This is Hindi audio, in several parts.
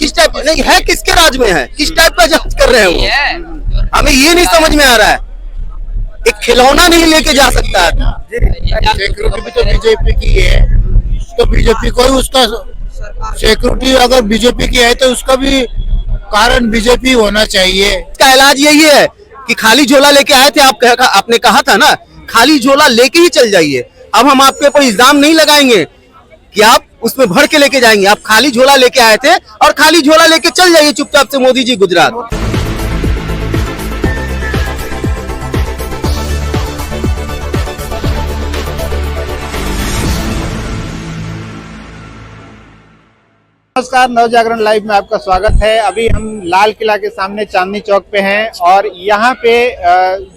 किस टाइप नहीं है, किसके राज में है, किस टाइप का जांच कर रहे हैं वो, हमें ये नहीं समझ में आ रहा है। एक खिलौना नहीं लेके जा सकता है। सिक्योरिटी भी तो बीजेपी की है, तो बीजेपी को ही उसका सिक्योरिटी अगर बीजेपी की है तो उसका भी कारण बीजेपी होना चाहिए। इसका इलाज यही है कि खाली झोला लेके आए थे, आपने कहा था ना खाली झोला लेके ही चल जाइए। अब हम आपके ऊपर इल्जाम नहीं लगाएंगे कि आप उसमें भर के लेके जाएंगे। आप खाली झोला लेके आए थे और खाली झोला लेके चल जाइए चुपचाप से मोदी जी गुजरात। नमस्कार, नवजागरण लाइव में आपका स्वागत है। अभी हम लाल किला के सामने चांदनी चौक पे हैं और यहाँ पे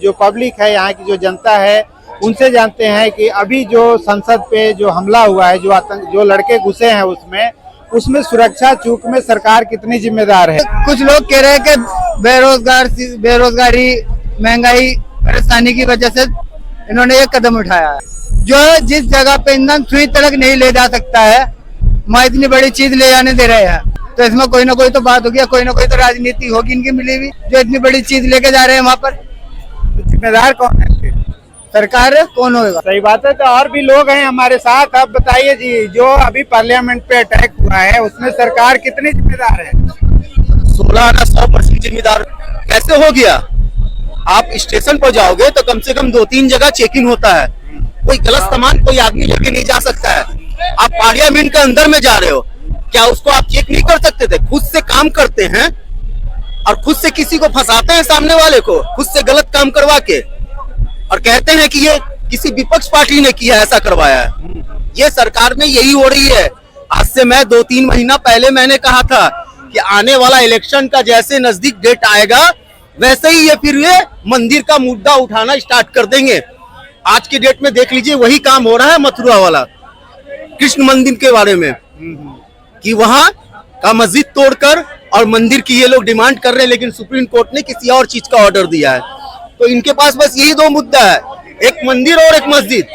जो पब्लिक है, यहाँ की जो जनता है, उनसे जानते हैं कि अभी जो संसद पे जो हमला हुआ है, जो लड़के घुसे हैं उसमें सुरक्षा चूक में सरकार कितनी जिम्मेदार है। कुछ लोग कह रहे हैं कि बेरोजगारी, महंगाई, परेशानी की वजह से इन्होंने ये कदम उठाया है। जो जिस जगह पे ईंधन सुई तक नहीं ले जा सकता है, वहाँ इतनी बड़ी चीज ले जाने दे रहे हैं, तो इसमें कोई ना कोई तो बात होगी, कोई ना कोई तो राजनीति होगी इनकी मिली हुई, जो इतनी बड़ी चीज लेके जा रहे हैं वहाँ पर। जिम्मेदार कौन है? सरकार कौन होगा? सही बात है। तो और भी लोग हैं हमारे साथ। अब बताइए जी, जो अभी पार्लियामेंट पे अटैक हुआ है उसमें सरकार कितनी जिम्मेदार है? 16% जिम्मेदार कैसे हो गया? आप स्टेशन पर जाओगे तो कम से कम 2-3 जगह चेकिंग होता है। कोई गलत सामान कोई आदमी लेके नहीं जा सकता है। आप पार्लियामेंट के अंदर में जा रहे हो, क्या उसको आप चेक नहीं कर सकते थे? खुद से काम करते हैं और खुद से किसी को फंसाते हैं, सामने वाले को खुद से गलत काम करवा के, और कहते हैं कि ये किसी विपक्ष पार्टी ने किया, ऐसा करवाया है। ये सरकार में यही हो रही है। आज से मैं 2-3 महीना पहले मैंने कहा था कि आने वाला इलेक्शन का जैसे नजदीक डेट आएगा वैसे ही ये मंदिर का मुद्दा उठाना स्टार्ट कर देंगे। आज की डेट में देख लीजिए वही काम हो रहा है मथुरा वाला कृष्ण मंदिर के बारे में, कि वहां का मस्जिद तोड़कर और मंदिर की ये लोग डिमांड कर रहे हैं, लेकिन सुप्रीम कोर्ट ने किसी और चीज का ऑर्डर दिया है। तो इनके पास बस यही 2 मुद्दा है, एक मंदिर और एक मस्जिद,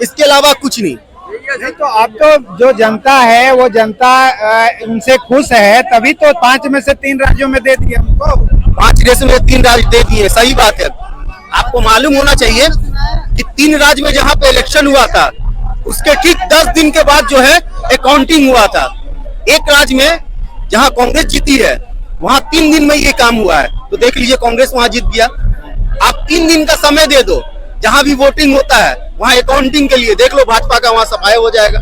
इसके अलावा कुछ नहीं। तो अब तो जो जनता है वो जनता उनसे खुश है, तभी तो 5 में से 3 राज्यों में दे दिए हमको। 5 राज्यों में 3 राज्य दे दिए, सही बात है। आपको मालूम होना चाहिए कि 3 राज्य में जहाँ पे इलेक्शन हुआ था उसके ठीक 10 दिन के बाद जो है अकाउंटिंग हुआ था। एक राज्य में जहाँ कांग्रेस जीती है वहाँ 3 दिन में ये काम हुआ है। तो देख लीजिए कांग्रेस वहाँ जीत गया। आप 3 दिन का समय दे दो, जहाँ भी वोटिंग होता है वहाँ अकाउंटिंग के लिए देख लो, भाजपा का वहाँ सफाई हो जाएगा।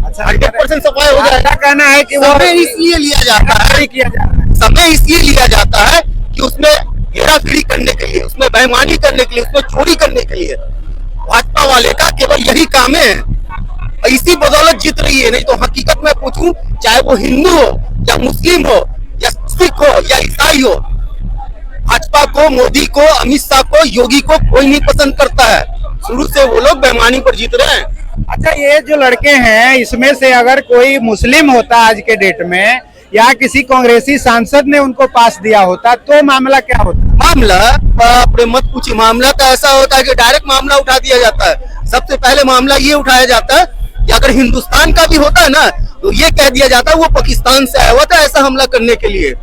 अच्छा, 100% सफाई हो जाएगा। कहना है कि समय इसलिए लिया जाता है, समय इसलिए लिया जाता है कि उसमें हेराफेरी करने के लिए, उसमें बेईमानी करने के लिए, उसमें चोरी करने के लिए भाजपा वाले का केवल यही काम है। इसी बदौलत जीत रही है। नहीं तो हकीकत में पूछूं, चाहे वो हिंदू हो या मुस्लिम हो या सिख हो या ईसाई हो, भाजपा को, मोदी को, अमित शाह को, योगी को कोई नहीं पसंद करता है। शुरू से वो लोग बेईमानी पर जीत रहे हैं। अच्छा, ये जो लड़के हैं इसमें से अगर कोई मुस्लिम होता आज के डेट में या किसी कांग्रेसी सांसद ने उनको पास दिया होता तो मामला क्या होता? मामला अपने मत पूछिए। मामला तो ऐसा होता है कि डायरेक्ट मामला उठा दिया जाता है। सबसे पहले मामला ये उठाया जाता है कि अगर हिंदुस्तान का भी होता है ना तो ये कह दिया जाता है वो पाकिस्तान से आया हुआ था ऐसा हमला करने के लिए।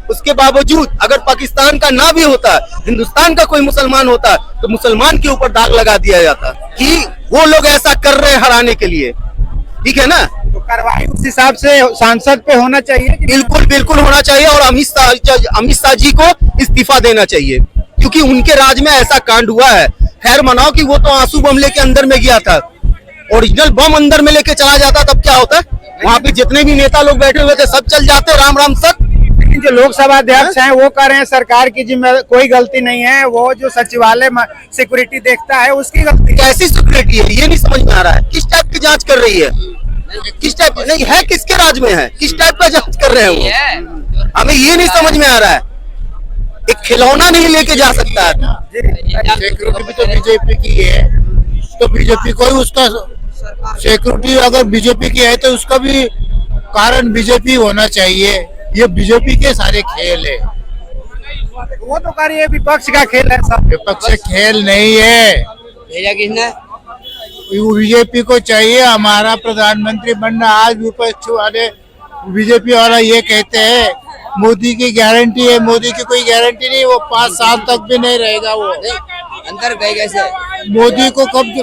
उसके बावजूद अगर पाकिस्तान का ना भी होता, हिंदुस्तान का कोई मुसलमान होता, तो मुसलमान के ऊपर दाग लगा दिया जाता कि वो लोग ऐसा कर रहे हैं हराने के लिए। ठीक है ना? तो कार्रवाई उस हिसाब से सांसद पे होना चाहिए। बिल्कुल बिल्कुल होना चाहिए, और अमित शाह जी को इस्तीफा देना चाहिए, क्योंकि उनके राज में ऐसा कांड हुआ है। खैर मनाओ कि वो तो आंसू बम लेके अंदर में गया था, ओरिजिनल बम अंदर में लेके चला जाता तब क्या होता? वहाँ पे जितने भी नेता लोग बैठे हुए थे सब चल जाते, राम राम सत। लेकिन जो लोकसभा अध्यक्ष हैं वो कह रहे हैं सरकार की कोई गलती नहीं है, वो जो सचिवालय सिक्योरिटी देखता है उसकी गलती। कैसी सिक्योरिटी है ये नहीं समझ में आ रहा है। किस टाइप की जांच कर रही है? किस टाइप नहीं है, किसके राज में है, किस टाइप का जांच कर रहे हैं वो, हमें ये नहीं समझ में आ रहा है। एक खिलौना नहीं लेके जा सकता है। सिक्योरिटी भी तो बीजेपी की है, तो बीजेपी को ही उसका सिक्योरिटी अगर बीजेपी की है तो उसका भी कारण बीजेपी होना चाहिए। ये बीजेपी के सारे खेल है। वो तो कह रही है विपक्ष का खेल है। सब विपक्ष खेल नहीं है। भेजा किसने? बीजेपी को चाहिए हमारा प्रधानमंत्री बनना। आज विपक्ष वाले बीजेपी वाला ये कहते हैं मोदी की गारंटी है, मोदी की कोई गारंटी नहीं, वो 5 साल तक भी नहीं रहेगा। वो अंदर गए कैसे?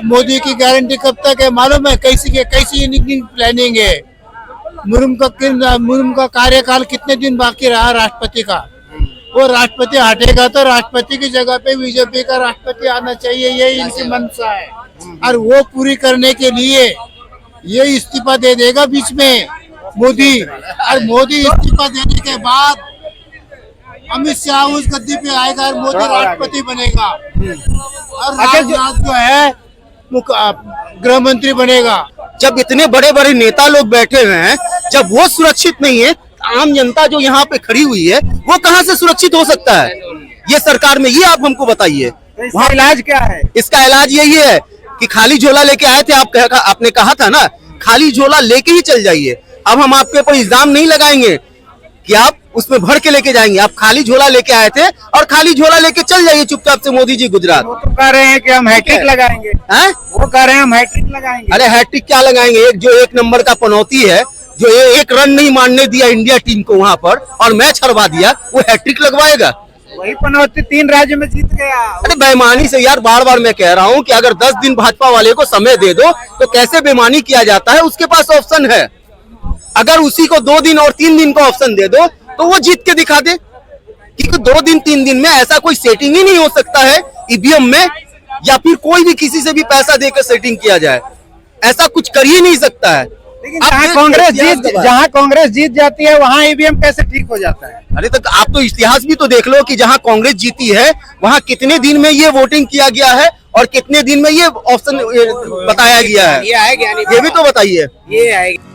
मोदी की गारंटी कब तक है मालूम है? कैसी इनकी प्लानिंग है? मुर्मू का कार्यकाल कितने दिन बाकी रहा राष्ट्रपति का? वो राष्ट्रपति हटेगा तो राष्ट्रपति की जगह पे बीजेपी का राष्ट्रपति आना चाहिए, यही इनकी मंशा है। और वो पूरी करने के लिए ये इस्तीफा दे देगा बीच में मोदी, और मोदी इस्तीफा देने के बाद अमित शाह उस गद्दी पे आएगा और मोदी राष्ट्रपति बनेगा, और राजनाथ जो है गृह मंत्री बनेगा। जब इतने बड़े बड़े नेता लोग बैठे हुए हैं, जब वो सुरक्षित नहीं है, आम जनता जो यहाँ पे खड़ी हुई है वो कहाँ से सुरक्षित हो सकता है? ये सरकार में, ये आप हमको बताइए। इसका इलाज क्या है? इसका इलाज यही है कि खाली झोला लेके आए थे, आपने कहा था ना, खाली झोला लेके ही चल जाइए। अब हम आपके ऊपर इल्जाम नहीं लगाएंगे कि आप उसमें भर के लेके जाएंगे। आप खाली झोला लेके आए थे और खाली झोला लेके चल जाइए चुपचाप से मोदी जी गुजरात। वो तो कह रहे हैं कि हम हैट्रिक लगाएंगे। हैं? वो कह रहे हैं हम हैट्रिक लगाएंगे। अरे हैट्रिक क्या लगाएंगे? एक नंबर का पनौती है जो एक रन नहीं मारने दिया इंडिया टीम को वहां पर और मैच हरवा दिया, वो हैट्रिक लगवाएगा? वही पनौती 3 राज्य में जीत गया। अरे बेईमानी से यार, बार बार मैं कह रहा हूँ कि अगर 10 दिन भाजपा वाले को समय दे दो तो कैसे बेईमानी किया जाता है, उसके पास ऑप्शन है। अगर उसी को 2 दिन और 3 दिन का ऑप्शन दे दो तो वो जीत के दिखा दे, क्योंकि 2 दिन 3 दिन में ऐसा कोई सेटिंग ही नहीं हो सकता है ईवीएम में, या फिर कोई भी किसी से भी पैसा देकर सेटिंग किया जाए, ऐसा कुछ कर ही नहीं सकता है। लेकिन जहाँ कांग्रेस जीत जाती है वहाँ ईवीएम कैसे ठीक हो जाता है? अरे तो आप तो इतिहास भी तो देख लो कि जहां कांग्रेस जीती है वहां कितने दिन में ये वोटिंग किया गया है और कितने दिन में ये ऑप्शन बताया गया है, ये आएगा, ये भी तो बताइए। ये आएगा।